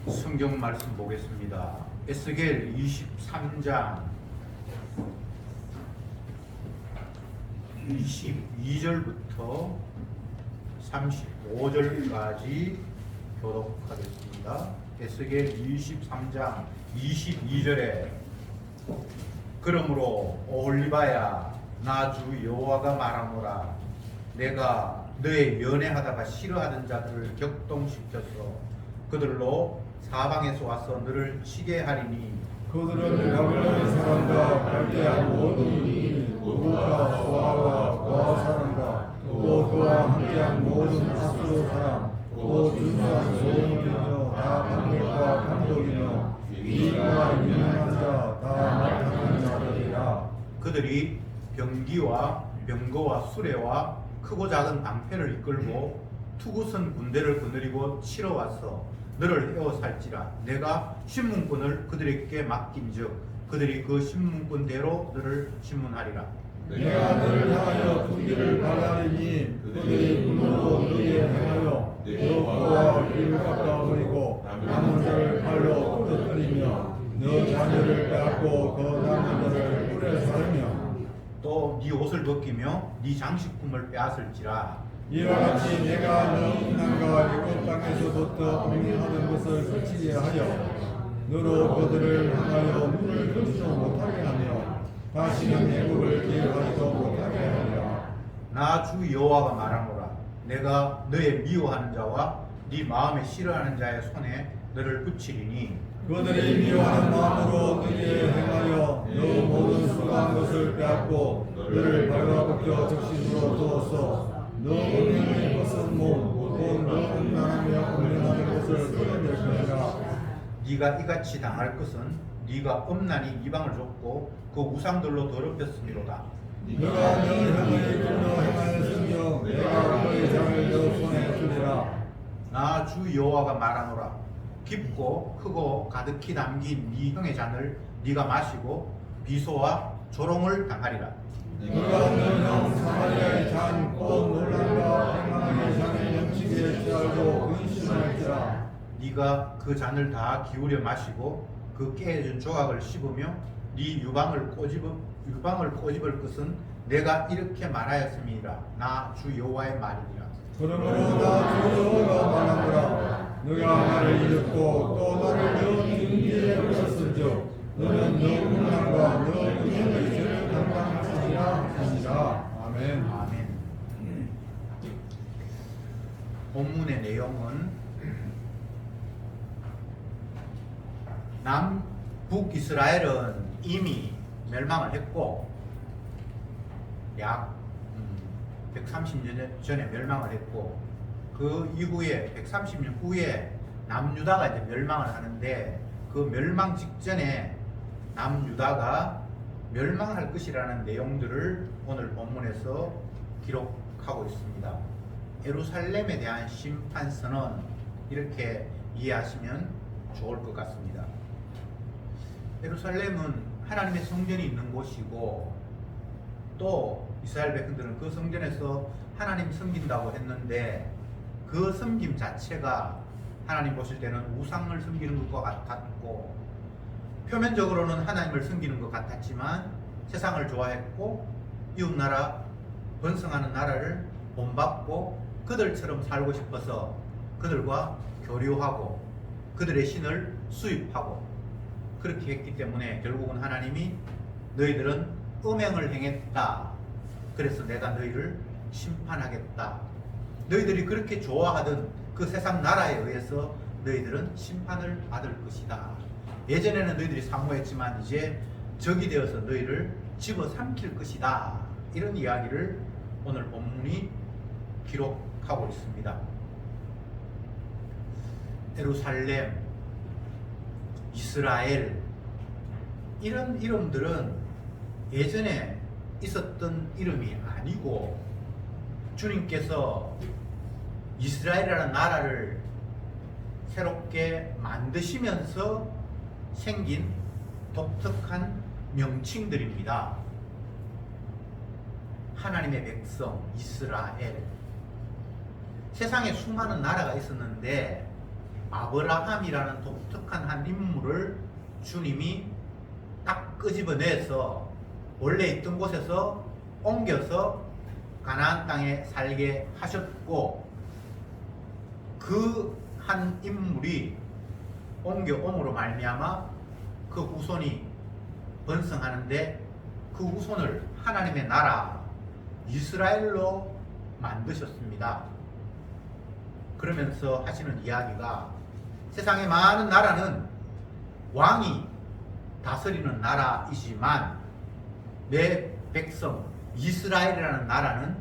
성경 말씀 보겠습니다. 에스겔 23장 22절부터 35절까지 교독하겠습니다. 에스겔 23장 22절에 그러므로 오홀리바야 나 주 여호와가 말하노라 내가 너의 연애하다가 싫어하던 자들을 격동시켜서 그들로 사방에서 와서 너를 치게 하리니 그들은 바벨론의 사람과 갈대아 모든 이민 고구와 소아와 고아 사람과 또 그와 함께한 모든 아수르 사람 또 준수한 소인이며 다 방백과 감독이며 위가 유명한 자 다 말하는 자들이라. 그들이 병기와 병거와 수레와 크고 작은 방패를 이끌고 투구선 군대를 거느리고 치러 와서 너를 에워살지라. 내가 신문꾼을 그들에게 맡긴즉 그들이 그 신문꾼대로 너를 신문하리라. 내가 너를 향하여 두기를 바라리니 그들이 눈으로 너희에 행하여 너 코와 귀를 깎아버리고 남은 자를 발로 부러뜨리며 너 자녀를 빼앗고 그 남은 자를 뿔에 사르며 또 네 옷을 벗기며 네 장식품을 빼앗을지라. 이와 같이 내가 너 음란과 애굽 땅에서부터 음행하는 것을 그치게 하여 너로 그들을 향하여 눈을 뜨지도 못하게 하며 다시는 애굽을 기억하지도 못하게 하리라. 나 주 여호와가 말하노라 내가 너의 미워하는 자와 네 마음에 싫어하는 자의 손에 너를 붙이리니 그들이 미워하는 마음으로 너희에 행하여 너 모든 수고한 것을 빼앗고 너를 발라벗겨 적신으로 두어서 너 음행의 것은 못또너 음란하며 음행하는 것을 끌어낼 것이라. 네가 이같이 당할 것은 네가 엄란히 이방을 줬고 그 우상들로 더럽혔음이로다. 너가 너 형의 길로 행하였으며 내가 너의 장을 너 손에 주리라. 나 주 여호와가 말하노라 깊고 크고 가득히 담긴 네 형의 잔을 네가 마시고 비소와 조롱을 당하리라. 너가 너형 사마리아의 잔 곧 논란과 행방의 잔에 넘치게 취하고 근심할지라. 네가 그 잔을 다 기울여 마시고 그 깨진 조각을 씹으며 네 유방을 꼬집을 것은 내가 이렇게 말하였음이니라. 나 주 여호와의 말이니라. 그러므로 나 주 여호와가 말하노라 너가 나를 잃었고 또 나를 너 인기에 버렸은즉 너는 너 음란과 너 음행의 죄를 담당하시리라 하시니라. 아멘. 아멘. 본문의 내용은 남북 이스라엘은 이미 멸망을 했고 약 130년 전에 멸망을 했고 그 이후에 130년 후에 남유다가 이제 멸망을 하는데 그 멸망 직전에 남유다가 멸망할 것이라는 내용들을 오늘 본문에서 기록하고 있습니다. 예루살렘에 대한 심판선언 이렇게 이해하시면 좋을 것 같습니다. 예루살렘은 하나님의 성전이 있는 곳이고 또 이스라엘 백성들은 그 성전에서 하나님 섬긴다고 했는데 그 섬김 자체가 하나님 보실 때는 우상을 섬기는 것과 같았고 표면적으로는 하나님을 섬기는 것 같았지만 세상을 좋아했고 이웃나라 번성하는 나라를 본받고 그들처럼 살고 싶어서 그들과 교류하고 그들의 신을 수입하고 그렇게 했기 때문에 결국은 하나님이 너희들은 음행을 행했다. 그래서 내가 너희를 심판하겠다. 너희들이 그렇게 좋아하던 그 세상 나라에 의해서 너희들은 심판을 받을 것이다. 예전에는 너희들이 사모했지만 이제 적이 되어서 너희를 집어삼킬 것이다. 이런 이야기를 오늘 본문이 기록하고 있습니다. 예루살렘, 이스라엘 이런 이름들은 예전에 있었던 이름이 아니고 주님께서 이스라엘이라는 나라를 새롭게 만드시면서 생긴 독특한 명칭들입니다. 하나님의 백성 이스라엘. 세상에 수많은 나라가 있었는데 아브라함이라는 독특한 한 인물을 주님이 딱 끄집어내서 원래 있던 곳에서 옮겨서 가나안 땅에 살게 하셨고, 그 한 인물이 옮겨옴으로 말미암아 그 후손이 번성하는데, 그 후손을 하나님의 나라 이스라엘로 만드셨습니다. 그러면서 하시는 이야기가, 세상의 많은 나라는 왕이 다스리는 나라이지만 내 백성 이스라엘이라는 나라는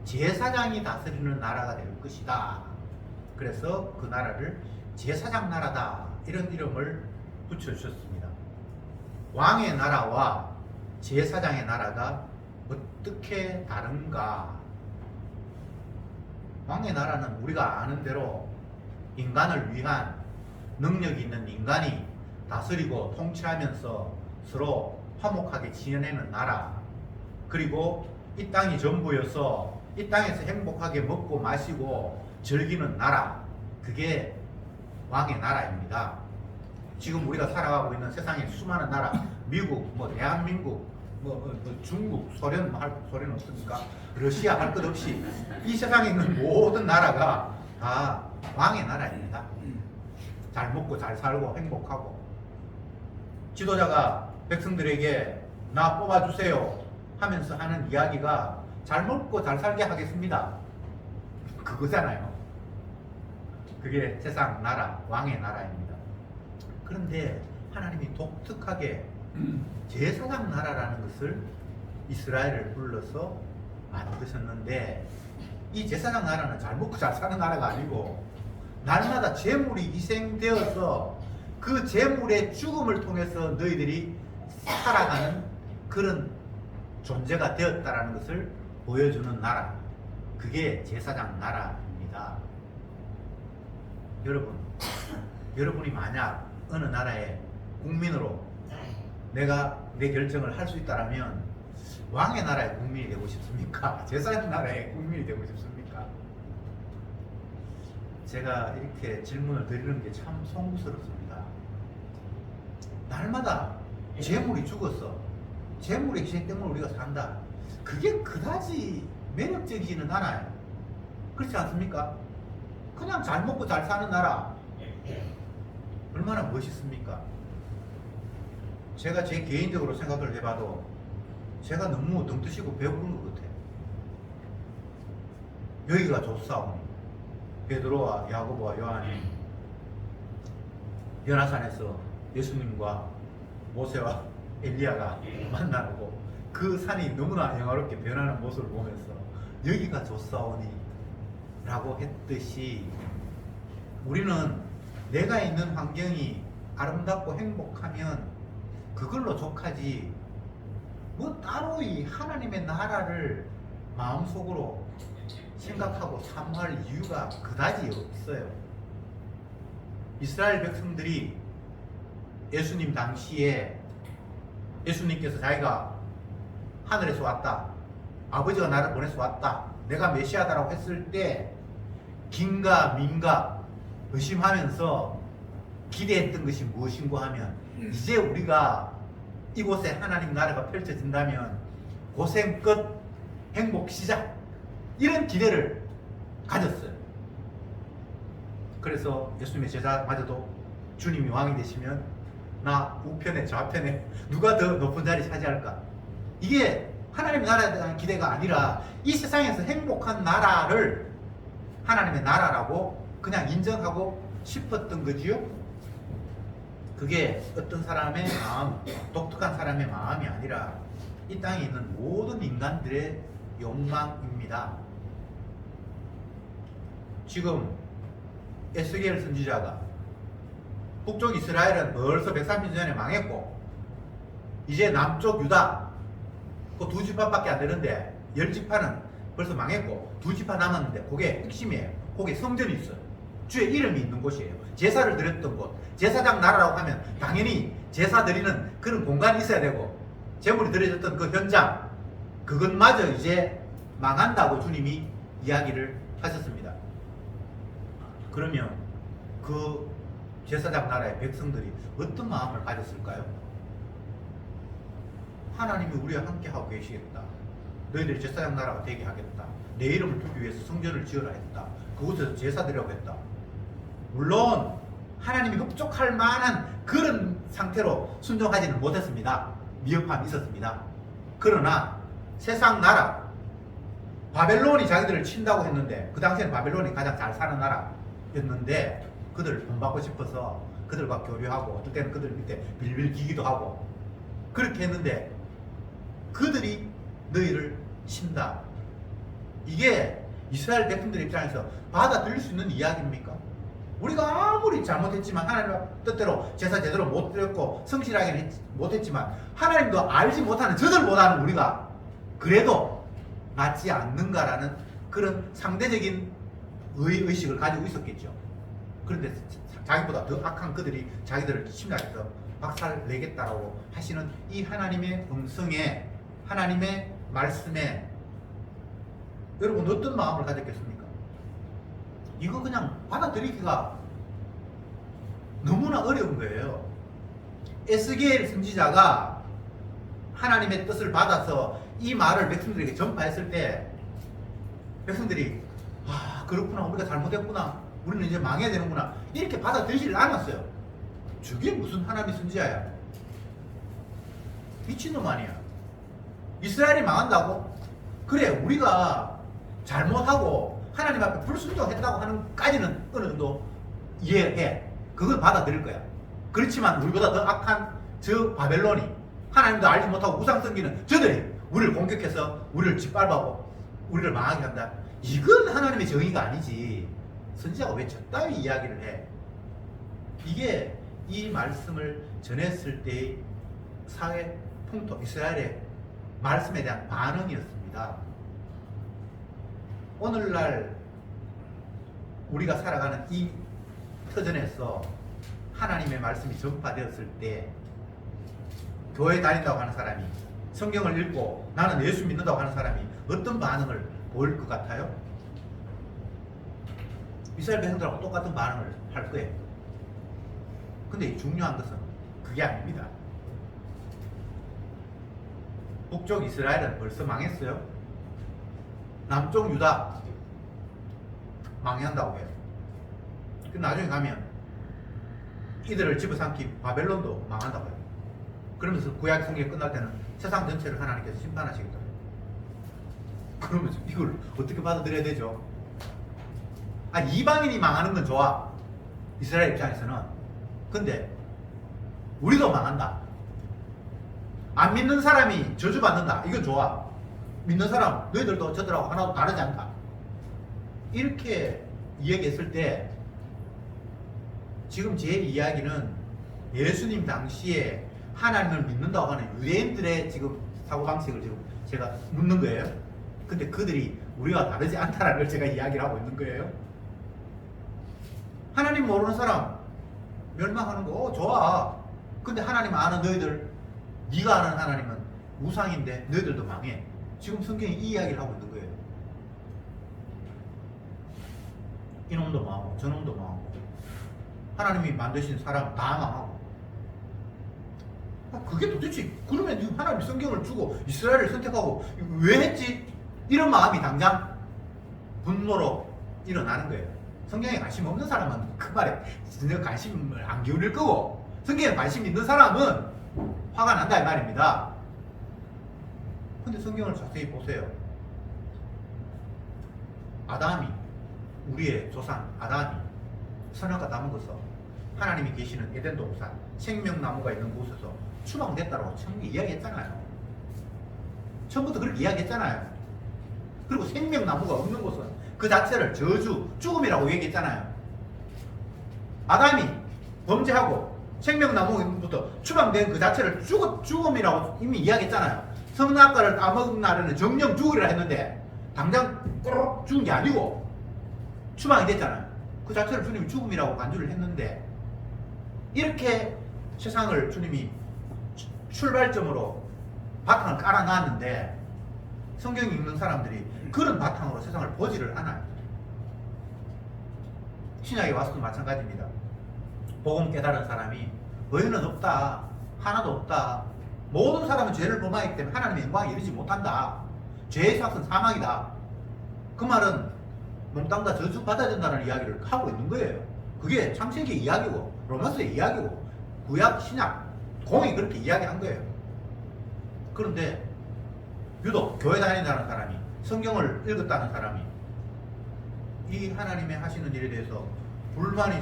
제사장이 다스리는 나라가 될 것이다. 그래서 그 나라를 제사장 나라다, 이런 이름을 붙여주셨습니다. 왕의 나라와 제사장의 나라가 어떻게 다른가? 왕의 나라는 우리가 아는 대로 인간을 위한 능력이 있는 인간이 다스리고 통치하면서 서로 화목하게 지내는 나라, 그리고 이 땅이 전부여서 이 땅에서 행복하게 먹고 마시고 즐기는 나라, 그게 왕의 나라입니다. 지금 우리가 살아가고 있는 세상의 수많은 나라, 미국, 대한민국, 중국, 소련, 할 소련 없습니까? 러시아 할 것 없이 이 세상에 있는 모든 나라가 다 왕의 나라입니다. 잘 먹고 잘 살고 행복하고, 지도자가 백성들에게 나 뽑아주세요 하면서 하는 이야기가 잘 먹고 잘 살게 하겠습니다, 그거잖아요. 그게 세상 나라, 왕의 나라입니다. 그런데 하나님이 독특하게 제사장 나라라는 것을 이스라엘을 불러서 만드셨는데, 이 제사장 나라는 잘 먹고 잘 사는 나라가 아니고 날마다 제물이 희생되어서 그 제물의 죽음을 통해서 너희들이 살아가는 그런 존재가 되었다라는 것을 보여주는 나라, 그게 제사장 나라입니다. 여러분이 만약 어느 나라의 국민으로 내가 내 결정을 할 수 있다면 왕의 나라의 국민이 되고 싶습니까? 제사장 나라의 국민이 되고 싶습니까? 제가 이렇게 질문을 드리는 게 참 송구스럽습니다. 날마다 재물이 죽었어, 재물의 희생 때문에 우리가 산다, 그게 그다지 매력적이지는 않아요. 그렇지 않습니까? 그냥 잘 먹고 잘 사는 나라, 얼마나 멋있습니까? 제가 제 개인적으로 생각을 해봐도 제가 너무 덩뜨시고 배부른 것 같아요. 여기가 좋사오니 베드로와 야고보와 요한이 연화산에서 예수님과 모세와 엘리야가 만나고 그 산이 너무나 영화롭게 변하는 모습을 보면서 여기가 좋사오니 라고 했듯이, 우리는 내가 있는 환경이 아름답고 행복하면 그걸로 족하지, 따로 이 하나님의 나라를 마음속으로 생각하고 사모할 이유가 그다지 없어요. 이스라엘 백성들이 예수님 당시에 예수님께서 자기가 하늘에서 왔다, 아버지가 나를 보내서 왔다, 내가 메시아다라고 했을 때 긴가 민가 의심하면서 기대했던 것이 무엇인고 하면, 이제 우리가 이곳에 하나님 나라가 펼쳐진다면 고생 끝, 행복 시작, 이런 기대를 가졌어요. 그래서 예수님의 제자마저도 주님이 왕이 되시면 나 우편에 좌편에 누가 더 높은 자리 차지할까, 이게 하나님의 나라에 대한 기대가 아니라 이 세상에서 행복한 나라를 하나님의 나라라고 그냥 인정하고 싶었던 거지요. 그게 어떤 사람의 마음, 독특한 사람의 마음이 아니라 이 땅에 있는 모든 인간들의 욕망입니다. 지금 에스겔 선지자가 북쪽 이스라엘은 벌써 130년 전에 망했고, 이제 남쪽 유다 그 두 지파밖에 안 되는데 10지파는 벌써 망했고 2지파 남았는데, 그게 핵심이에요. 거기에 성전이 있어요. 주의 이름이 있는 곳이에요. 제사를 드렸던 곳, 제사장 나라라고 하면 당연히 제사 드리는 그런 공간이 있어야 되고, 제물이 드려졌던 그 현장, 그것마저 이제 망한다고 주님이 이야기를 하셨습니다. 그러면 그 제사장 나라의 백성들이 어떤 마음을 가졌을까요? 하나님이 우리와 함께하고 계시겠다. 너희들이 제사장 나라가 되게 하겠다. 내 이름을 두기 위해서 성전을 지어라 했다. 그곳에서 제사 드리라고 했다. 물론 하나님이 흡족할 만한 그런 상태로 순종하지는 못했습니다. 미흡함이 있었습니다. 그러나 세상 나라 바벨론이 자기들을 친다고 했는데, 그 당시에는 바벨론이 가장 잘 사는 나라였는데, 그들 본받고 싶어서 그들과 교류하고 어떨 때는 그들 밑에 빌빌 기기도 하고 그렇게 했는데, 그들이 너희를 친다. 이게 이스라엘 백성들 입장에서 받아들일 수 있는 이야기입니까? 우리가 아무리 잘못했지만, 하나님의 뜻대로 제사 제대로 못 드렸고 성실하게 못했지만, 하나님도 알지 못하는 저들보다는 우리가 그래도 낫지 않는가라는 그런 상대적인 의식을 가지고 있었겠죠. 그런데 자기보다 더 악한 그들이 자기들을 침략해서 박살 내겠다라고 하시는 이 하나님의 음성에, 하나님의 말씀에 여러분 어떤 마음을 가졌겠습니까? 이거 그냥 받아들이기가 너무나 어려운 거예요. 에스겔 선지자가 하나님의 뜻을 받아서 이 말을 백성들에게 전파했을 때, 백성들이 아 그렇구나, 우리가 잘못했구나, 우리는 이제 망해야 되는구나, 이렇게 받아들이질 않았어요. 저게 무슨 하나님의 선지자야? 미친놈 아니야. 이스라엘이 망한다고? 그래, 우리가 잘못하고 하나님 앞에 불순종했다고 하는 까지는 어느 정도 이해해. 그걸 받아들일 거야. 그렇지만 우리보다 더 악한 저 바벨론이, 하나님도 알지 못하고 우상 섬기는 저들이 우리를 공격해서 우리를 짓밟아고 우리를 망하게 한다. 이건 하나님의 정의가 아니지. 선지자가 왜 저따위 이야기를 해? 이게 이 말씀을 전했을 때의 사회 풍토, 이스라엘의 말씀에 대한 반응이었습니다. 오늘날 우리가 살아가는 이 터전에서 하나님의 말씀이 전파되었을 때, 교회 다닌다고 하는 사람이, 성경을 읽고 나는 예수 믿는다고 하는 사람이 어떤 반응을 보일 것 같아요? 이스라엘 백성들하고 똑같은 반응을 할 거예요. 근데 중요한 것은 그게 아닙니다. 북쪽 이스라엘은 벌써 망했어요. 남쪽 유다 망한다고 해요. 그 나중에 가면 이들을 집어삼킨 바벨론도 망한다고 해요. 그러면서 구약 성경이 끝날 때는 세상 전체를 하나님께서 심판하시겠다. 그러면서 이걸 어떻게 받아들여야 되죠? 아, 이방인이 망하는 건 좋아, 이스라엘 입장에서는. 근데 우리도 망한다, 안 믿는 사람이 저주받는다, 이건 좋아. 믿는 사람, 너희들도 저들하고 하나도 다르지 않다, 이렇게 이야기했을 때, 지금 제 이야기는 예수님 당시에 하나님을 믿는다고 하는 유대인들의 지금 사고방식을 지금 제가 묻는 거예요. 근데 그들이 우리와 다르지 않다는 걸 제가 이야기를 하고 있는 거예요. 하나님 모르는 사람 멸망하는 거 좋아. 근데 하나님 아는 너희들, 네가 아는 하나님은 우상인데 너희들도 망해. 지금 성경이 이 이야기를 하고 있는 거예요. 이놈도 망하고 저놈도 망하고 하나님이 만드신 사람 다 망하고. 그게 도대체, 그러면 하나님 성경을 주고 이스라엘을 선택하고 왜 했지? 이런 마음이 당장 분노로 일어나는 거예요. 성경에 관심 없는 사람은 그 말에 전혀 관심을 안 기울일 거고, 성경에 관심 있는 사람은 화가 난다 이 말입니다. 근데 성경을 자세히 보세요. 아담이, 우리의 조상 아담이 선악과 나무 것서 하나님이 계시는 에덴 동산 생명나무가 있는 곳에서 추방됐다고 처음에 이야기했잖아요. 처음부터 그렇게 이야기했잖아요. 그리고 생명나무가 없는 곳은 그 자체를 저주, 죽음이라고 얘기했잖아요. 아담이 범죄하고 생명나무부터 추방된 그 자체를 죽음이라고 이미 이야기했잖아요. 선악과를 따먹은 날에는 정령 죽으리라 했는데 당장 꼬록 죽은 게 아니고 추방이 됐잖아요. 그 자체를 주님이 죽음이라고 간주를 했는데, 이렇게 세상을 주님이 출발점으로 바탕을 깔아놨는데 성경 읽는 사람들이 그런 바탕으로 세상을 보지를 않아요. 신약에 와서도 마찬가지입니다. 복음 깨달은 사람이 의인은 없다, 하나도 없다, 모든 사람은 죄를 범하기 때문에 하나님의 영광에 이르지 못한다, 죄의 삭은 사망이다, 그 말은 몸땅 다 저주 받아야 된다는 이야기를 하고 있는 거예요. 그게 창세기 이야기고 로마서의 이야기고 구약 신약 공이 그렇게 이야기한 거예요. 그런데 유독 교회 다닌다는 사람이, 성경을 읽었다는 사람이 이 하나님의 하시는 일에 대해서 불만이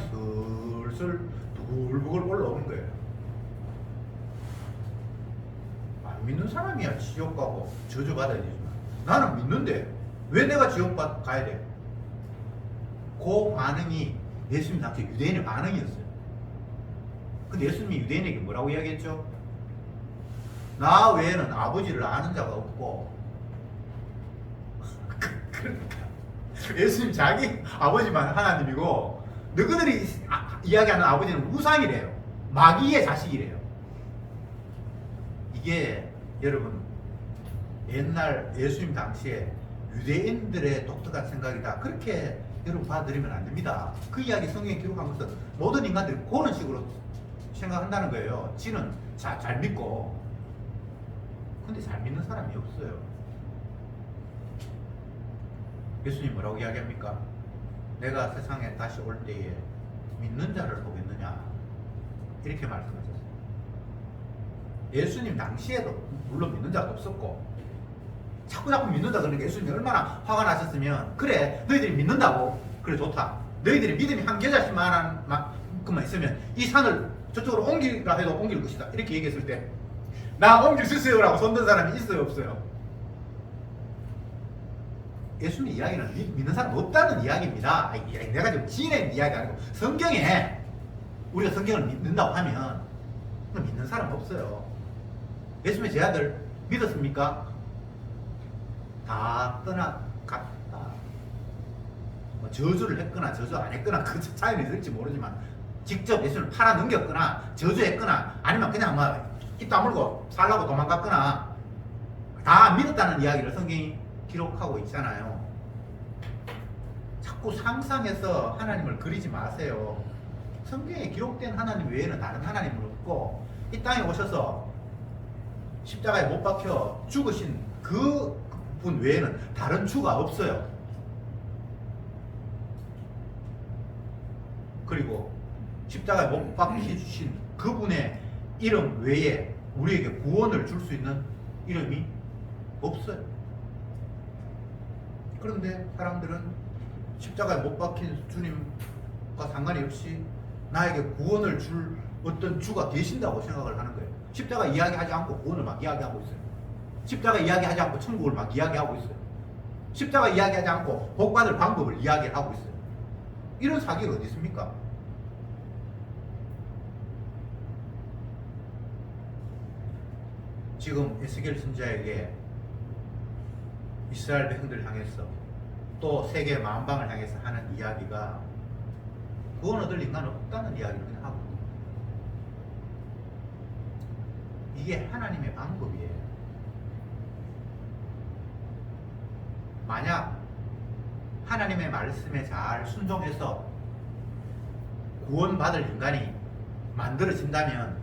슬슬 부글부글 올라오는 거예요. 안 믿는 사람이야 지옥 가고 저주 받아야 되지만, 나는 믿는데 왜 내가 지옥 가야 돼? 그 반응이 예수님 당시 유대인의 반응이었어요. 근데 예수님이 유대인에게 뭐라고 이야기했죠? 나 외에는 아버지를 아는 자가 없고. 그러니까 예수님 자기 아버지만 하나님이고 너희들이 이야기하는 아버지는 우상이래요. 마귀의 자식이래요. 이게 여러분 옛날 예수님 당시에 유대인들의 독특한 생각이다, 그렇게 여러분 받아들이면 안 됩니다. 그 이야기 성경에 기록한 것은 모든 인간들이 그런 식으로 생각한다는 거예요. 지는 잘 믿고. 근데 잘 믿는 사람이 없어요. 예수님 뭐라고 이야기합니까? 내가 세상에 다시 올 때에 믿는 자를 보겠느냐, 이렇게 말씀하셨어요. 예수님 당시에도 물론 믿는 자가 없었고, 자꾸 믿는다 그러니까 예수님이 얼마나 화가 나셨으면, 그래 너희들이 믿는다고, 그래 좋다, 너희들이 믿음이 한 겨자씨만한 만큼만 있으면 이 산을 저쪽으로 옮기라 해도 옮길 것이다, 이렇게 얘기했을 때 나 옮길 수 있어요 라고 손든 사람이 있어요 없어요? 예수님 이야기는 믿는 사람 없다는 이야기입니다. 내가 지금 지어낸 이야기 아니고 성경에, 우리가 성경을 믿는다고 하면 믿는 사람 없어요. 예수님의 제자들 믿었습니까? 다 떠나갔다. 뭐 저주를 했거나 저주 안 했거나 그 차이는 있을지 모르지만, 직접 예수님을 팔아 넘겼거나 저주했거나 아니면 그냥 뭐 입 다물고 살라고 도망갔거나 다 믿었다는 이야기를 성경이 기록하고 있잖아요. 자꾸 상상해서 하나님을 그리지 마세요. 성경에 기록된 하나님 외에는 다른 하나님은 없고, 이 땅에 오셔서 십자가에 못 박혀 죽으신 그 분 외에는 다른 주가 없어요. 그리고 십자가에 못 박혀 주신 그분의 이름 외에 우리에게 구원을 줄 수 있는 이름이 없어요. 그런데 사람들은 십자가에 못 박힌 주님과 상관이 없이 나에게 구원을 줄 어떤 주가 계신다고 생각을 하는 거예요. 십자가 이야기하지 않고 구원을 막 이야기하고 있어요. 십자가 이야기하지 않고 천국을 막 이야기하고 있어요. 십자가 이야기하지 않고 복받을 방법을 이야기하고 있어요. 이런 사기가 어디 있습니까? 지금 에스겔 선지자에게 이스라엘 백성들을 향해서 또 세계 만방을 향해서 하는 이야기가 구원 얻을 인간 없다는 이야기를 그냥 하고 있는 거예요. 이게 하나님의 방법이에요. 만약 하나님의 말씀에 잘 순종해서 구원받을 인간이 만들어진다면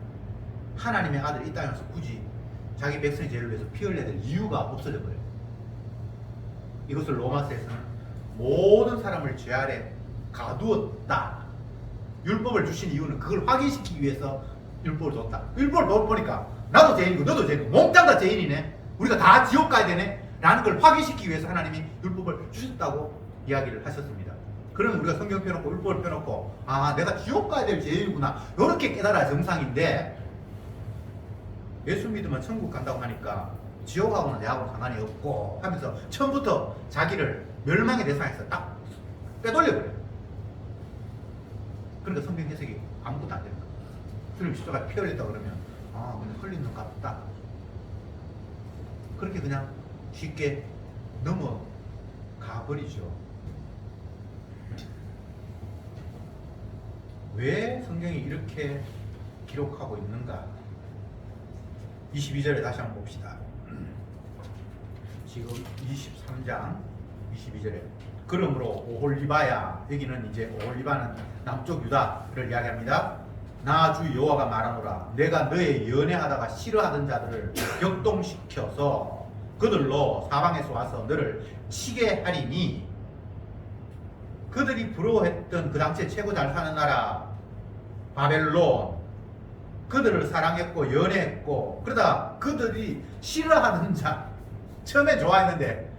하나님의 아들 이 땅에서 굳이 자기 백성의 죄를 위해서 피 흘려야 될 이유가 없어져 버려요. 이것을 로마서에서는 모든 사람을 죄 아래 가두었다. 율법을 주신 이유는 그걸 확인시키기 위해서 율법을 줬다. 율법을 보니까 나도 죄인이고 너도 죄인이고 몽땅 다 죄인이네, 우리가 다 지옥 가야 되네 라는 걸 확인시키기 위해서 하나님이 율법을 주셨다고 이야기를 하셨습니다. 그러면 우리가 성경 펴놓고 율법을 펴놓고 아 내가 지옥 가야 될 죄인이구나 이렇게 깨달아야 정상인데, 예수 믿으면 천국 간다고 하니까 지옥하고는 내하고는 상관이 없고 하면서 처음부터 자기를 멸망의 대상에서 딱 빼돌려버려요. 그러니까 성경 해석이 아무것도 안 되는 거예요. 주님 십자가에 피 흘렸다 그러면 아 그냥 흘린 것 같다, 그렇게 그냥 쉽게 넘어가 버리죠. 왜 성경이 이렇게 기록하고 있는가? 22절에 다시 한번 봅시다. 지금 23장 22절에 그러므로 오홀리바야, 여기는 이제 오홀리바는 남쪽 유다를 이야기합니다. 나 주 여호와가 말하노라 내가 너의 연애하다가 싫어하던 자들을 격동시켜서 그들로 사방에서 와서 너를 치게 하리니 그들이 부러워했던 그 당시에 최고 잘 사는 나라 바벨론 그들을 사랑했고 연애했고 그러다 그들이 싫어하는 자 처음에 좋아했는데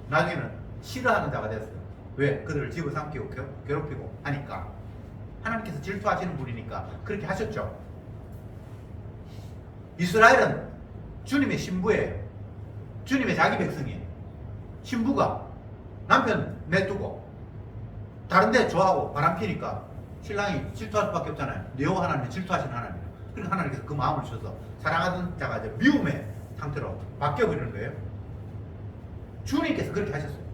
나중에는 싫어하는 자가 됐어요. 왜? 그들을 집어삼키고 괴롭히고 하니까 하나님께서 질투하시는 분이니까 그렇게 하셨죠. 이스라엘은 주님의 신부예요. 주님의 자기 백성이에요. 신부가 남편 내두고 다른 데 좋아하고 바람피니까 신랑이 질투할 수밖에 없잖아요. 여호와 하나님은 질투하시는 하나님이에요. 그러니까 하나님께서 그 마음을 주셔서 사랑하던 자가 이제 미움의 상태로 바뀌어버리는 거예요. 주님께서 그렇게 하셨어요.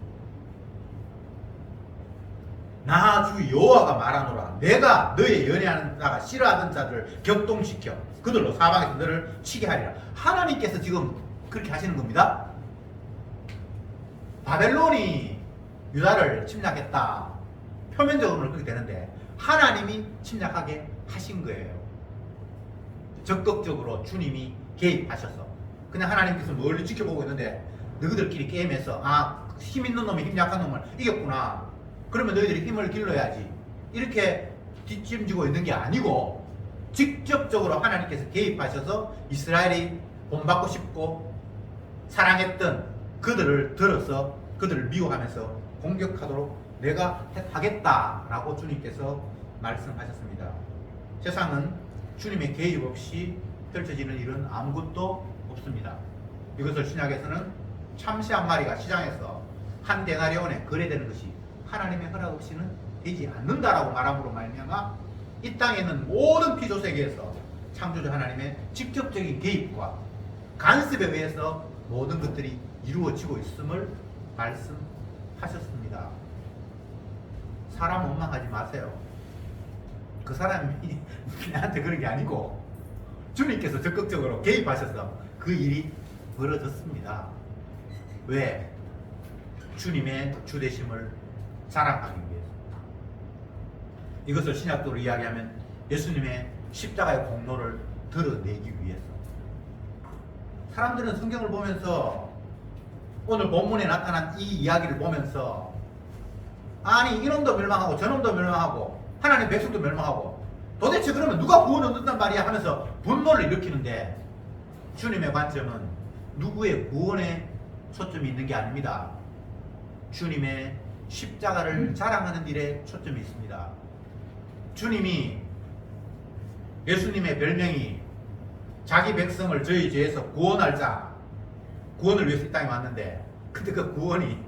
나 주 여호와가 말하노라 내가 너의 연애하는 자가 싫어하던 자들을 격동시켜 그들로 사방에서 너를 치게 하리라. 하나님께서 지금 그렇게 하시는 겁니다. 바벨론이 유다를 침략했다. 표면적으로는 그렇게 되는데 하나님이 침략하게 하신 거예요. 적극적으로 주님이 개입하셔서 그냥 하나님께서 멀리 지켜보고 있는데 너희들끼리 게임해서 힘 있는 놈이 힘 약한 놈을 이겼구나. 그러면 너희들이 힘을 길러야지. 이렇게 뒷짐지고 있는 게 아니고 직접적으로 하나님께서 개입하셔서 이스라엘이 본받고 싶고 사랑했던 그들을 들어서 그들을 미워하면서 공격하도록 내가 하겠다라고 주님께서 말씀하셨습니다. 세상은 주님의 개입 없이 펼쳐지는 일은 아무것도 없습니다. 이것을 신약에서는 참새 한 마리가 시장에서 한 데나리온에 거래되는 것이 하나님의 허락 없이는 되지 않는다라고 말함으로 말미암아 이 땅에 있는 모든 피조 세계에서 창조주 하나님의 직접적인 개입과 간섭에 의해서 모든 것들이 이루어지고 있음을 말씀하셨습니다. 사람 원망하지 마세요. 그 사람이 나한테 그런 게 아니고 주님께서 적극적으로 개입하셔서 그 일이 벌어졌습니다. 왜? 주님의 주되심을 자랑하기 위해서. 이것을 신약적으로 이야기하면 예수님의 십자가의 공로를 드러내기 위해서. 사람들은 성경을 보면서 오늘 본문에 나타난 이 이야기를 보면서 아니 이놈도 멸망하고 저놈도 멸망하고 하나님 백성도 멸망하고 도대체 그러면 누가 구원을 얻는단 말이야 하면서 분노를 일으키는데 주님의 관점은 누구의 구원에 초점이 있는 게 아닙니다. 주님의 십자가를 자랑하는 일에 초점이 있습니다. 주님이 예수님의 별명이 자기 백성을 저희 죄에서 구원할 자, 구원을 위해서 이 땅에 왔는데 근데 그 구원이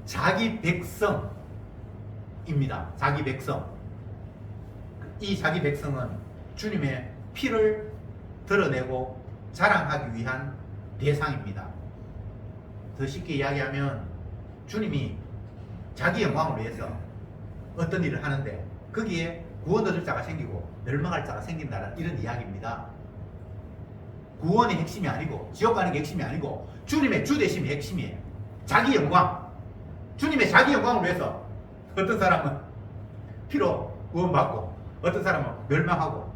자기 백성입니다. 자기 백성. 이 자기 백성은 주님의 피를 드러내고 자랑하기 위한 대상입니다. 더 쉽게 이야기하면 주님이 자기 영광을 위해서 어떤 일을 하는데 거기에 구원 얻을 자가 생기고 멸망할 자가 생긴다는 이런 이야기입니다. 구원이 핵심이 아니고 지옥 가는 게 핵심이 아니고 주님의 주되심이 핵심이에요. 자기 영광. 주님의 자기 영광을 위해서 어떤 사람은 피로 구원받고 어떤 사람은 멸망하고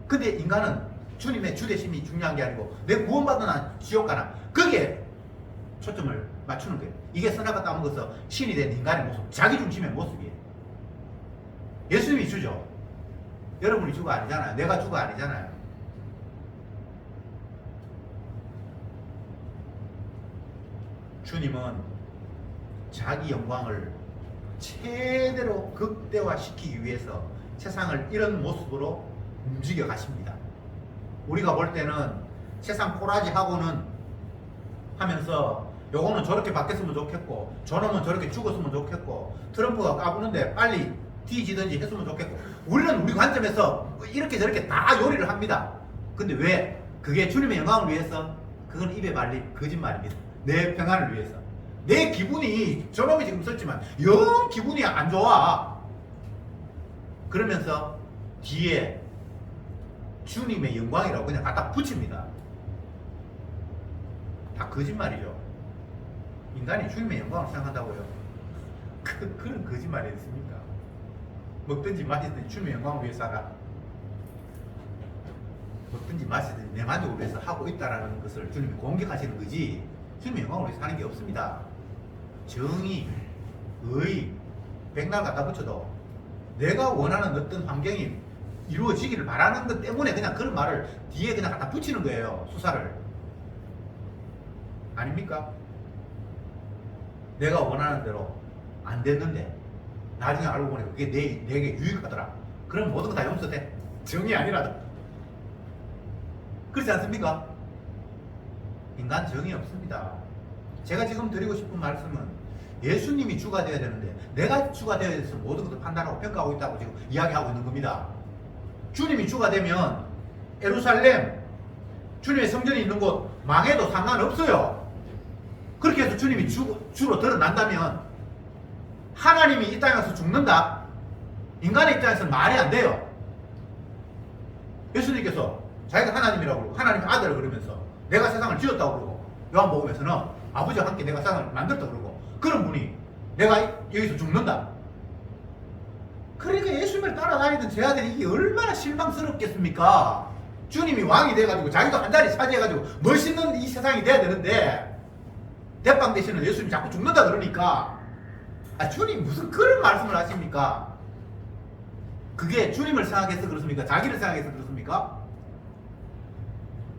근데 인간은 주님의 주되심이 중요한 게 아니고 내 구원받으나 지옥 가나 거기에 초점을 맞추는 거예요. 이게 선악과 따먹어서 신이 된 인간의 모습, 자기 중심의 모습이에요. 예수님이 주죠. 여러분이 주가 아니잖아요. 내가 주가 아니잖아요. 주님은 자기 영광을 최대로 극대화시키기 위해서 세상을 이런 모습으로 움직여 가십니다. 우리가 볼 때는 세상 꼬라지하고는 하면서 요거는 저렇게 바뀌었으면 좋겠고 저놈은 저렇게 죽었으면 좋겠고 트럼프가 까부는데 빨리 뒤지든지 했으면 좋겠고 우리는 우리 관점에서 이렇게 저렇게 다 요리를 합니다. 근데 왜? 그게 주님의 영광을 위해서? 그건 입에 발린 거짓말입니다. 내 평안을 위해서. 내 기분이 저놈이 지금 썼지만 영 기분이 안 좋아. 그러면서 뒤에 주님의 영광이라고 그냥 갖다 붙입니다. 다 거짓말이죠. 인간이 주님의 영광을 생각한다고요? 그런 거짓말이 있습니까? 먹든지 마시든지 주님의 영광을 위해서 살아. 어떤지 마시든지 내 만족을 위해서 하고 있다라는 것을 주님이 공격하시는 거지 주님의 영광을 위해서 하는 게 없습니다. 정의, 의, 백날 갖다 붙여도 내가 원하는 어떤 환경이 이루어지기를 바라는 것 때문에 그냥 그런 말을 뒤에 그냥 갖다 붙이는 거예요. 수사를. 아닙니까? 내가 원하는 대로 안 됐는데 나중에 알고 보니까 그게 내게 유익하더라. 그럼 모든 거 다 용서돼. 정이 아니라도. 그렇지 않습니까? 인간 정이 없습니다. 제가 지금 드리고 싶은 말씀은 예수님이 주가 되어야 되는데 내가 주가 되어야 돼서 모든 것을 판단하고 평가하고 있다고 지금 이야기하고 있는 겁니다. 주님이 주가 되면 예루살렘, 주님의 성전이 있는 곳 망해도 상관없어요. 그렇게 해서 주님이 주로 드러난다면 하나님이 이 땅에서 죽는다? 인간의 입장에서는 말이 안 돼요. 예수님께서 자기가 하나님이라고 그러고 하나님의 아들을 그러면서 내가 세상을 지었다고 그러고 요한복음에서는 아버지와 함께 내가 세상을 만들었다고 그러고 그런 분이 내가 여기서 죽는다? 그러니까 예수님을 따라다니던 제 아들이 이게 얼마나 실망스럽겠습니까? 주님이 왕이 돼가지고 자기도 한 자리 차지해가지고 멋있는 이 세상이 돼야 되는데 대빵 대신은 예수님이 자꾸 죽는다 그러니까 주님 무슨 그런 말씀을 하십니까? 그게 주님을 생각해서 그렇습니까? 자기를 생각해서 그렇습니까?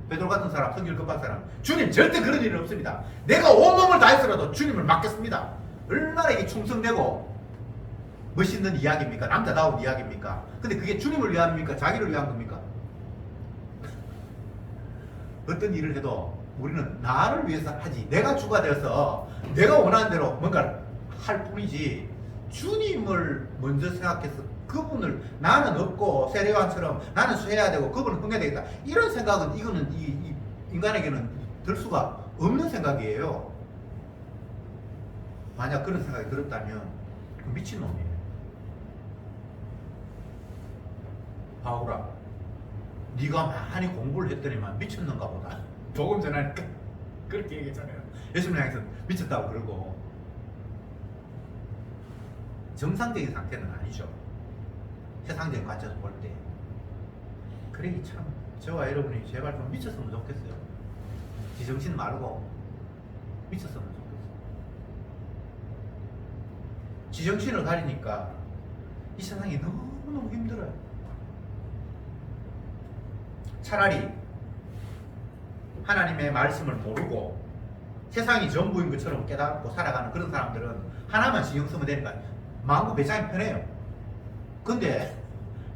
베드로 같은 사람, 성질 급한 사람 주님 절대 그런 일은 없습니다. 내가 온몸을 다해서라도 주님을 맡겠습니다. 얼마나 이게 충성되고 멋있는 이야기입니까? 남자다운 이야기입니까? 근데 그게 주님을 위함입니까? 자기를 위한 겁니까? 어떤 일을 해도 우리는 나를 위해서 하지 내가 주가 되어서 내가 원하는 대로 뭔가를 할 뿐이지 주님을 먼저 생각해서 그분을 나는 없고 세례요한처럼 나는 수해야 되고 그분은 흥해야 되겠다 이런 생각은 이거는 이 인간에게는 들 수가 없는 생각이에요. 만약 그런 생각이 들었다면 미친놈이에요. 바울아 네가 많이 공부를 했더니만 미쳤는가 보다. 복음 전하니까 그렇게 얘기했잖아요. 예수님 향해서 미쳤다고 그러고 정상적인 상태는 아니죠. 세상적인 관점에서 볼 때. 그래 참 저와 여러분이 제발 좀 미쳤으면 좋겠어요. 지정신 말고 미쳤으면 좋겠어요. 지정신을 가리니까 이 세상이 너무너무 힘들어요. 차라리 하나님의 말씀을 모르고 세상이 전부인 것처럼 깨닫고 살아가는 그런 사람들은 하나만 신경 쓰면 되니까 마음과 배짱이 편해요. 근데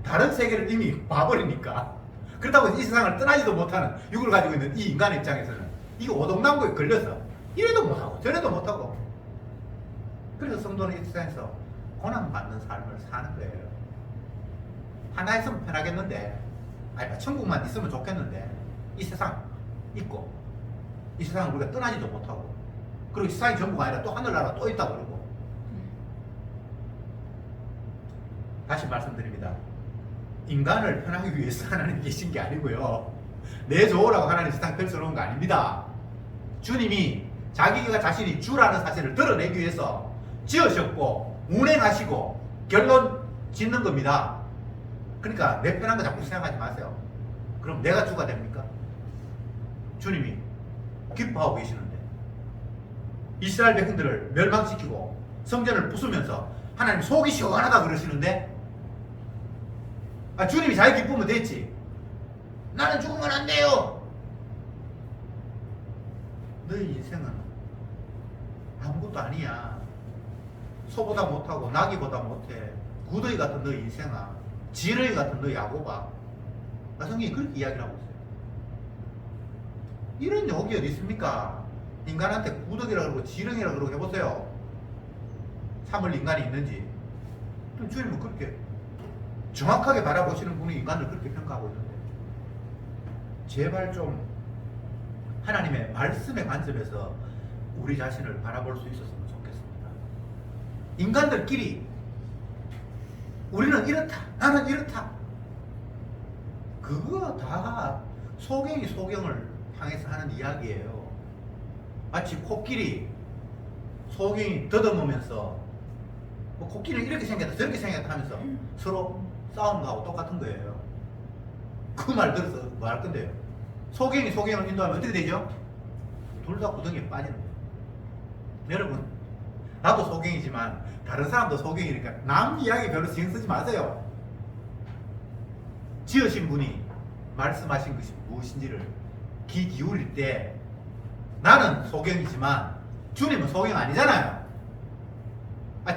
다른 세계를 이미 봐버리니까 그렇다고 이 세상을 떠나지도 못하는 육을 가지고 있는 이 인간의 입장에서는 이거 오동남구에 걸려서 이래도 못하고 저래도 못하고 그래서 성도는 이 세상에서 고난받는 삶을 사는 거예요. 하나 있으면 편하겠는데 천국만 있으면 좋겠는데 이 세상 있고 이 세상을 우리가 떠나지도 못하고 그리고 이 세상이 전부가 아니라 또 하늘나라 또 있다고 그러고 다시 말씀드립니다. 인간을 편하기 위해서 하나님 계신 게 아니고요. 내 좋으라고 하나님 세상 펼쳐놓은 거 아닙니다. 주님이 자기가 자신이 주라는 사실을 드러내기 위해서 지으셨고 운행하시고 결론 짓는 겁니다. 그러니까 내 편한 거 자꾸 생각하지 마세요. 그럼 내가 주가 됩니까? 주님이 기뻐하고 계시는데 이스라엘 백성들을 멸망시키고 성전을 부수면서 하나님 속이 시원하다 그러시는데 주님이 자기 기쁘면 됐지. 나는 죽으면 안 돼요. 너희 인생은 아무것도 아니야. 소보다 못하고 나귀보다 못해. 구더기 같은 너희 인생아. 지렁이 같은 너희 야고바. 성경이 그렇게 이야기를 하고 있어요. 이런 욕이 어디 있습니까? 인간한테 구더기라 그러고 지렁이라 그러고 해보세요. 참을 인간이 있는지. 주님은 그렇게 정확하게 바라보시는 분이 인간을 그렇게 평가하고 있는데 제발 좀 하나님의 말씀의 관점에서 우리 자신을 바라볼 수 있었으면 좋겠습니다. 인간들끼리 우리는 이렇다 나는 이렇다 그거 다 소경이 소경을 향해서 하는 이야기예요. 마치 코끼리 소경이 더듬으면서 뭐 코끼리는 이렇게 생겼다 저렇게 생겼다 하면서 서로 싸우는 거하고 똑같은 거예요. 그 말 들어서 뭐 할 건데요? 소경이 소경을 인도하면 어떻게 되죠? 둘 다 구덩이에 빠지는 거예요. 여러분, 나도 소경이지만 다른 사람도 소경이니까 남 이야기 별로 신경 쓰지 마세요. 지으신 분이 말씀하신 것이 무엇인지를 귀 기울일 때 나는 소경이지만 주님은 소경 아니잖아요.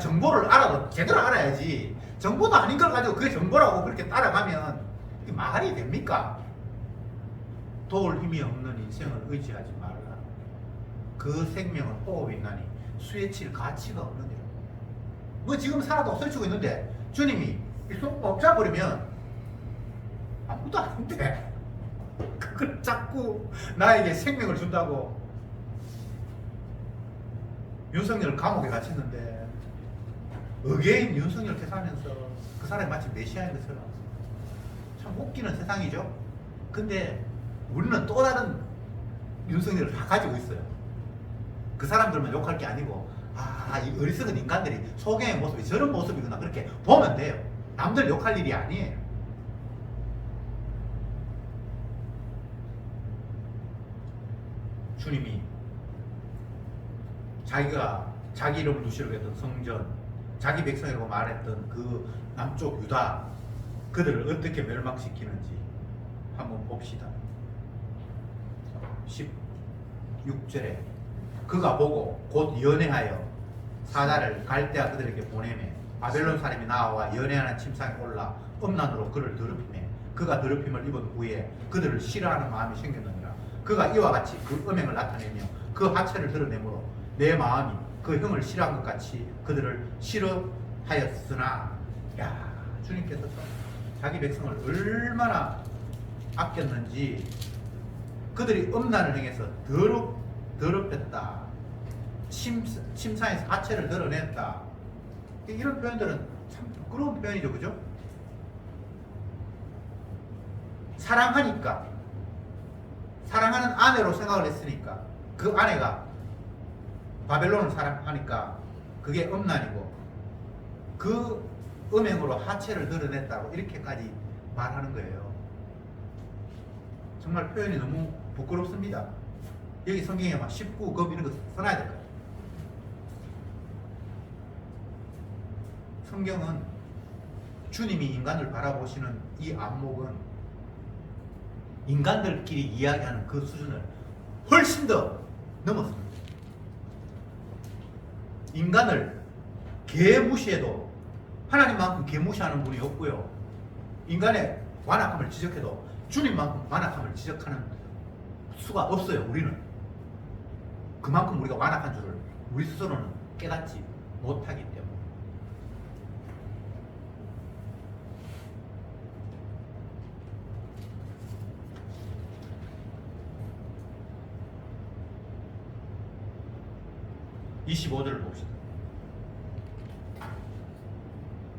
정보를 알아도 제대로 알아야지. 정보도 아닌 걸 가지고 그게 정보라고 그렇게 따라가면 이게 말이 됩니까? 도울 힘이 없는 인생을 의지하지 말라. 그 생명은 호흡이 있나니 수에 칠 가치가 없는데. 뭐 지금 살아도 설치고 있는데 주님이 쏙 없애버리면 아무도 안 돼. 그걸 자꾸 나에게 생명을 준다고. 윤석열 감옥에 갇혔는데 의계인 윤석열 퇴사하면서 그 사람이 마치 메시아인 것처럼 참 웃기는 세상이죠. 근데 우리는 또 다른 윤석열을 다 가지고 있어요. 그 사람들만 욕할 게 아니고 이 어리석은 인간들이 소경의 모습이 저런 모습이구나 그렇게 보면 돼요. 남들 욕할 일이 아니에요. 주님이 자기가 자기 이름을 두시려고 했던 성전, 자기 백성이라고 말했던 그 남쪽 유다, 그들을 어떻게 멸망시키는지 한번 봅시다. 16절에 그가 보고 곧 연애하여 사자를 갈대아 그들에게 보내매 바벨론 사람이 나와 연애하는 침상에 올라 음란으로 그를 더럽히매 그가 더럽힘을 입은 후에 그들을 싫어하는 마음이 생겼느니라. 그가 이와 같이 그 음행을 나타내며 그 하체를 드러내므로 내 마음이 그 형을 싫어한 것 같이 그들을 싫어하였으나. 야, 주님께서 자기 백성을 얼마나 아꼈는지. 그들이 음란을 행해서 더럽혔다. 침상에서 하체를 드러냈다. 이런 표현들은 참 부끄러운 표현이죠, 그죠? 사랑하니까, 사랑하는 아내로 생각을 했으니까 그 아내가 바벨론을 사랑하니까 그게 음란이고 그 음행으로 하체를 드러냈다고 이렇게까지 말하는 거예요. 정말 표현이 너무 부끄럽습니다. 여기 성경에 막 19급 이런 거 써놔야 될 거예요. 성경은 주님이 인간을 바라보시는 이 안목은 인간들끼리 이야기하는 그 수준을 훨씬 더 넘었습니다. 인간을 개무시해도 하나님만큼 개무시하는 분이 없고요. 인간의 완악함을 지적해도 주님만큼 완악함을 지적하는 수가 없어요. 우리는 그만큼 우리가 완악한 줄을 우리 스스로는 깨닫지 못하기 때문에. (25절을) 봅시다.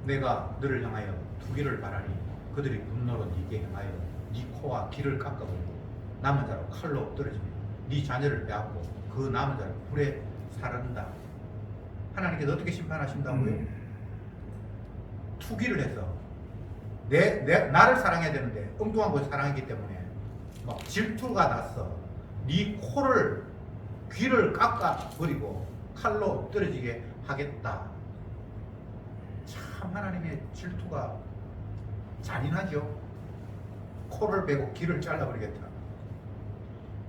내가 너를 향하여 투기를 바라니 그들이 분노로 네게 행하여 네 코와 귀를 깎아버리고 남은 자로 칼로 떨어지며 네 자녀를 빼앗고 그 남은 자를 불에 사른다. 하나님께서 어떻게 심판하신다고요? 투기를 해서 나를 사랑해야 되는데 엉뚱한 걸 사랑했기 때문에 막 질투가 났어. 네 코를 귀를 깎아버리고 칼로 떨어지게 하겠다. 참 하나님의 질투가 잔인하죠. 코를 베고 귀를 잘라버리겠다.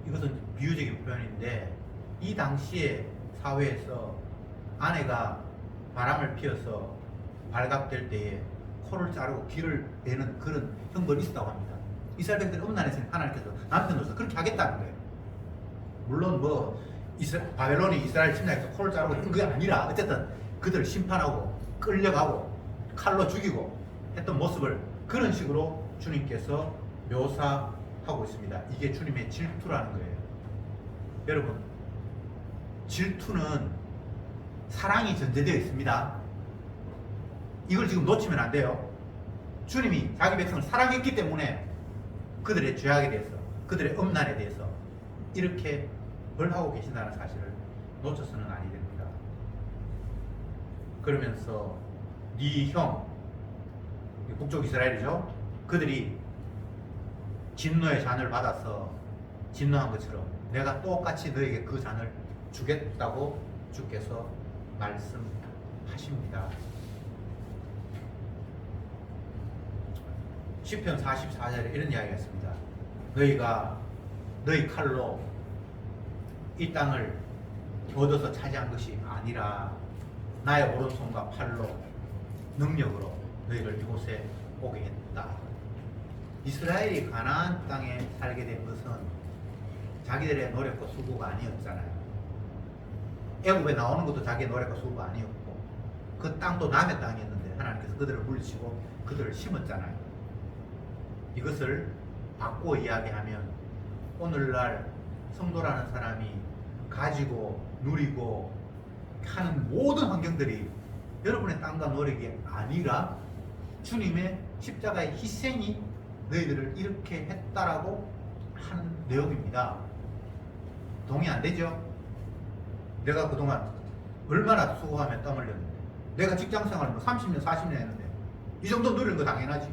이것은 비유적인 표현인데 이 당시의 사회에서 아내가 바람을 피워서 발각될 때에 코를 자르고 귀를 베는 그런 형벌이 있었다고 합니다. 이스라엘 백성들이 음란했으니 하나님께서 남편으로서 그렇게 하겠다는 거예요. 물론 바벨론이 이스라엘 침략해서 코를 자르고 이런 게 아니라 어쨌든 그들을 심판하고 끌려가고 칼로 죽이고 했던 모습을 그런 식으로 주님께서 묘사하고 있습니다. 이게 주님의 질투라는 거예요. 여러분, 질투는 사랑이 전제되어 있습니다. 이걸 지금 놓치면 안 돼요. 주님이 자기 백성을 사랑했기 때문에 그들의 죄악에 대해서, 그들의 음란에 대해서 이렇게 벌하고 계신다는 사실을 놓쳐서는 아니 됩니다. 그러면서 네 형, 북쪽 이스라엘이죠. 그들이 진노의 잔을 받아서 진노한 것처럼 내가 똑같이 너에게 그 잔을 주겠다고 주께서 말씀하십니다. 시편 44절에 이런 이야기가 있습니다. 너희가 너희 칼로 이 땅을 얻어서 차지한 것이 아니라 나의 오른손과 팔로 능력으로 너희를 이곳에 오게 했다. 이스라엘이 가나안 땅에 살게 된 것은 자기들의 노력과 수고가 아니었잖아요. 애굽에 나오는 것도 자기의 노력과 수고가 아니었고 그 땅도 남의 땅이었는데 하나님께서 그들을 물리치고 그들을 심었잖아요. 이것을 바꾸어 이야기하면 오늘날 성도라는 사람이 가지고 누리고 하는 모든 환경들이 여러분의 땀과 노력이 아니라 주님의 십자가의 희생이 너희들을 이렇게 했다라고 하는 내용입니다. 동의 안 되죠? 내가 그동안 얼마나 수고하며 땀 흘렸는데, 내가 직장생활을 30년 40년 했는데 이 정도 누리는 거 당연하지.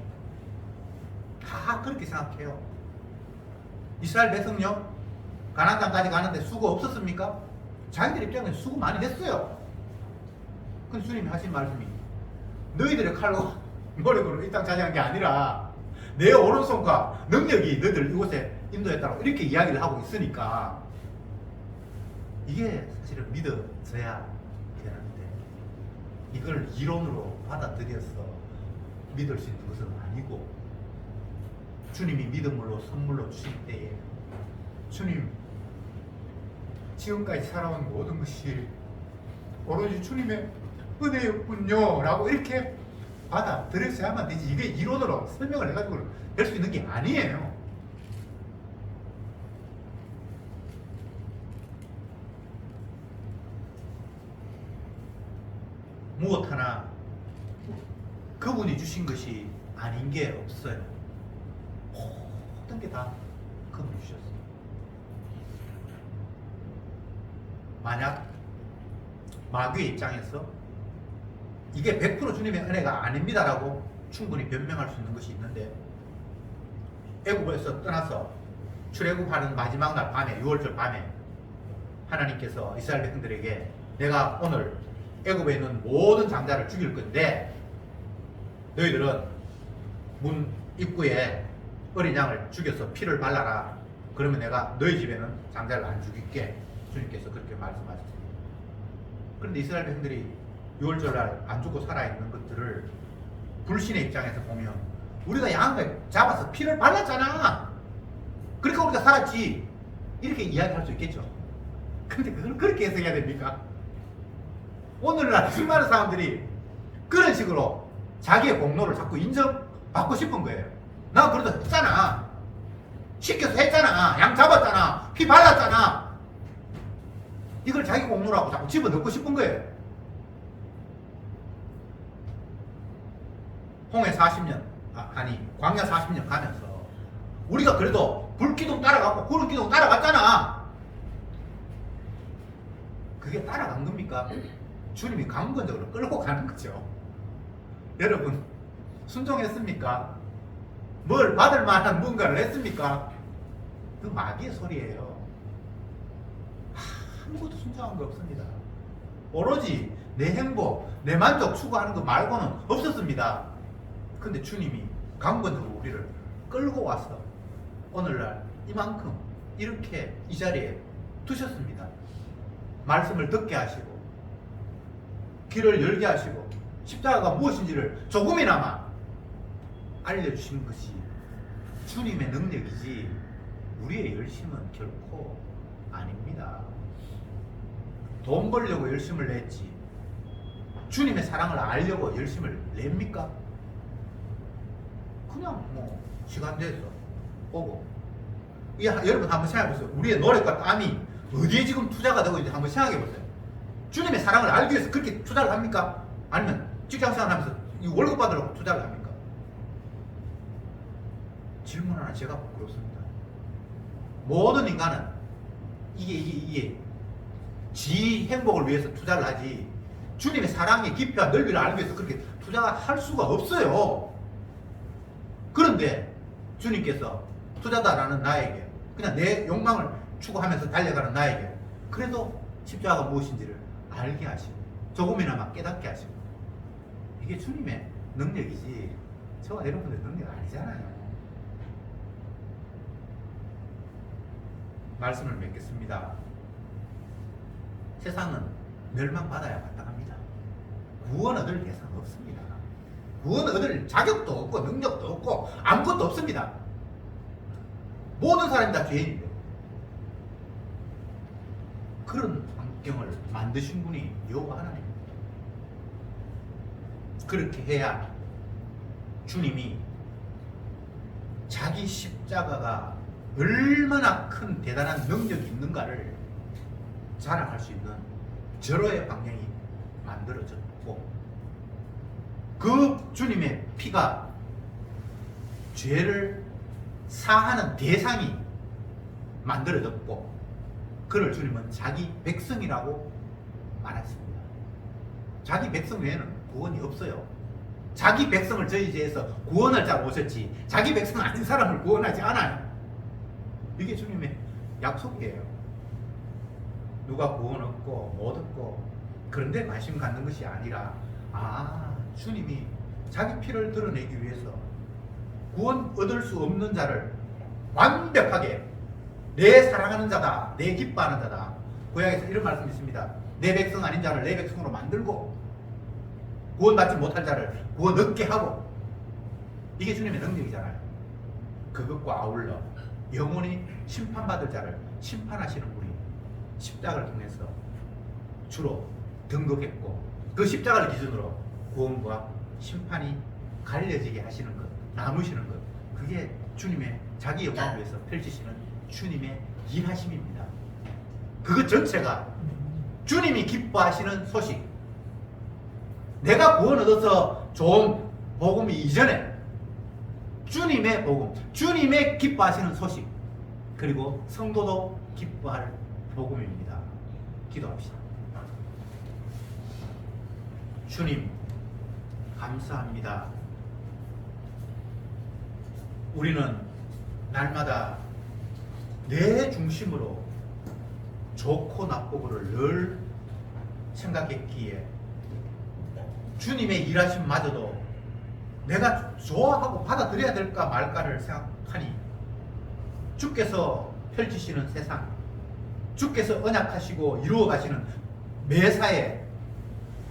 다 그렇게 생각해요. 이스라엘 백성요, 가나안 땅까지 가는데 수고 없었습니까? 자기들 입장에서 수고 많이 했어요. 근데 주님이 하신 말씀이 너희들의 칼로 노력으로 이 땅 차지한 게 아니라 내 오른손과 능력이 너희들 이곳에 인도했다고 이렇게 이야기를 하고 있으니까 이게 사실은 믿어져야 되는데 이걸 이론으로 받아들여서 믿을 수 있는 것은 아니고 주님이 믿음으로 선물로 주실 때에 주님 지금까지 살아온 모든 것이 오로지 주님의 은혜였군요 라고 이렇게 받아들여야만 되지. 이게 이론으로 설명을 해가지고 될 수 있는 게 아니에요. 무엇 하나 그분이 주신 것이 아닌 게 없어요. 모든 게 다 그분이 주셨어요. 만약 마귀의 입장에서 이게 100% 주님의 은혜가 아닙니다라고 충분히 변명할 수 있는 것이 있는데, 애굽에서 떠나서 출애굽하는 마지막 날 밤에 6월절 밤에 하나님께서 이스라엘 백성들에게 내가 오늘 애굽에 있는 모든 장자를 죽일 건데 너희들은 문 입구에 어린 양을 죽여서 피를 발라라. 그러면 내가 너희 집에는 장자를 안 죽일게. 주님께서 그렇게 말씀하셨습니다. 그런데 이스라엘 백성들이 6월절날 안 죽고 살아있는 것들을 불신의 입장에서 보면 우리가 양을 잡아서 피를 발랐잖아. 그러니까 우리가 살았지. 이렇게 이야기할 수 있겠죠. 근데 그걸 그렇게 해석해야 됩니까? 오늘날 수많은 사람들이 그런 식으로 자기의 공로를 자꾸 인정받고 싶은 거예요. 나 그래도 했잖아. 시켜서 했잖아. 양 잡았잖아. 피 발랐잖아. 이걸 자기 공로라고 자꾸 집어넣고 싶은 거예요. 홍해 40년, 광야 40년 가면서 우리가 그래도 불기둥 따라갔고 구름기둥 따라갔잖아. 그게 따라간 겁니까? 주님이 강권적으로 끌고 가는 거죠. 여러분, 순종했습니까? 뭘 받을 만한 뭔가를 했습니까? 그 마귀의 소리예요. 아무것도 순종한 거 없습니다. 오로지 내 행복, 내 만족 추구하는 거 말고는 없었습니다. 근데 주님이 강권적으로 우리를 끌고 와서 오늘날 이만큼 이렇게 이 자리에 두셨습니다. 말씀을 듣게 하시고 길을 열게 하시고 십자가가 무엇인지를 조금이나마 알려주신 것이 주님의 능력이지 우리의 열심은 결코 아닙니다. 돈 벌려고 열심을 냈지 주님의 사랑을 알려고 열심을 냅니까? 그냥 뭐 시간 돼서 오고. 여러분 한번 생각해보세요. 우리의 노력과 땀이 어디에 지금 투자가 되고 있는지 한번 생각해보세요. 주님의 사랑을 알기 위해서 그렇게 투자를 합니까? 아니면 직장생활 하면서 이 월급 받으려고 투자를 합니까? 질문 하나 제가 부끄럽습니다. 모든 인간은 이게 지 행복을 위해서 투자를 하지 주님의 사랑의 깊이와 넓이를 알기 위해서 그렇게 투자할 수가 없어요. 그런데 주님께서 투자다라는 나에게, 그냥 내 욕망을 추구하면서 달려가는 나에게 그래도 십자가가 무엇인지를 알게 하시고 조금이나마 깨닫게 하시고, 이게 주님의 능력이지 저와 여러분들의 능력 아니잖아요. 말씀을 맺겠습니다. 세상은 멸망받아야 마땅합니다. 구원 얻을 대상 없습니다. 구원 얻을 자격도 없고 능력도 없고 아무것도 없습니다. 모든 사람이 다 죄인인데 그런 환경을 만드신 분이 여호와 하나님입니다. 그렇게 해야 주님이 자기 십자가가 얼마나 큰 대단한 능력이 있는가를 자랑할 수 있는 절호의 방향이 만들어졌고, 그 주님의 피가 죄를 사하는 대상이 만들어졌고, 그를 주님은 자기 백성이라고 말했습니다. 자기 백성 외에는 구원이 없어요. 자기 백성을 저희 죄에서 구원할 자로 오셨지 자기 백성 아닌 사람을 구원하지 않아요. 이게 주님의 약속이에요. 누가 구원 얻고 못 얻고 그런데 관심 갖는 것이 아니라, 주님이 자기 피를 드러내기 위해서 구원 얻을 수 없는 자를 완벽하게 내 사랑하는 자다, 내 기뻐하는 자다. 구약에서 이런 말씀이 있습니다. 내 백성 아닌 자를 내 백성으로 만들고 구원받지 못할 자를 구원 얻게 하고, 이게 주님의 능력이잖아요. 그것과 아울러 영원히 심판받을 자를 심판하시는 분이 십자가를 통해서 주로 등극했고, 그 십자가를 기준으로 구원과 심판이 갈려지게 하시는 것, 나누시는 것, 그게 주님의 자기 영광을 위해서 펼치시는 주님의 일하심입니다. 그것 전체가 주님이 기뻐하시는 소식, 내가 구원 얻어서 좋은 복음이 이전에 주님의 복음, 주님의 기뻐하시는 소식, 그리고 성도도 기뻐할 복음입니다. 기도합시다. 주님, 감사합니다. 우리는 날마다 내 중심으로 좋고 나쁘고를 늘 생각했기에 주님의 일하심마저도 내가 좋아하고 받아들여야 될까 말까를 생각하니, 주께서 펼치시는 세상, 주께서 언약하시고 이루어가시는 매사에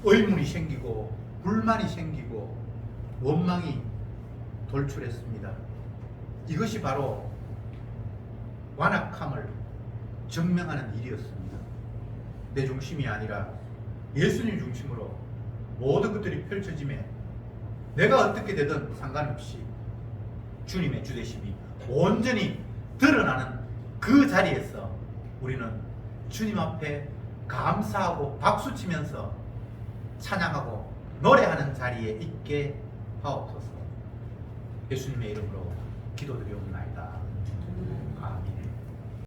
의문이 생기고 불만이 생기고 원망이 돌출했습니다. 이것이 바로 완악함을 증명하는 일이었습니다. 내 중심이 아니라 예수님 중심으로 모든 것들이 펼쳐짐에 내가 어떻게 되든 상관없이 주님의 주되심이 온전히 드러나는 그 자리에서 우리는 주님 앞에 감사하고 박수치면서 찬양하고 노래하는 자리에 있게 하옵소서. 예수님의 이름으로 기도드리옵나이다.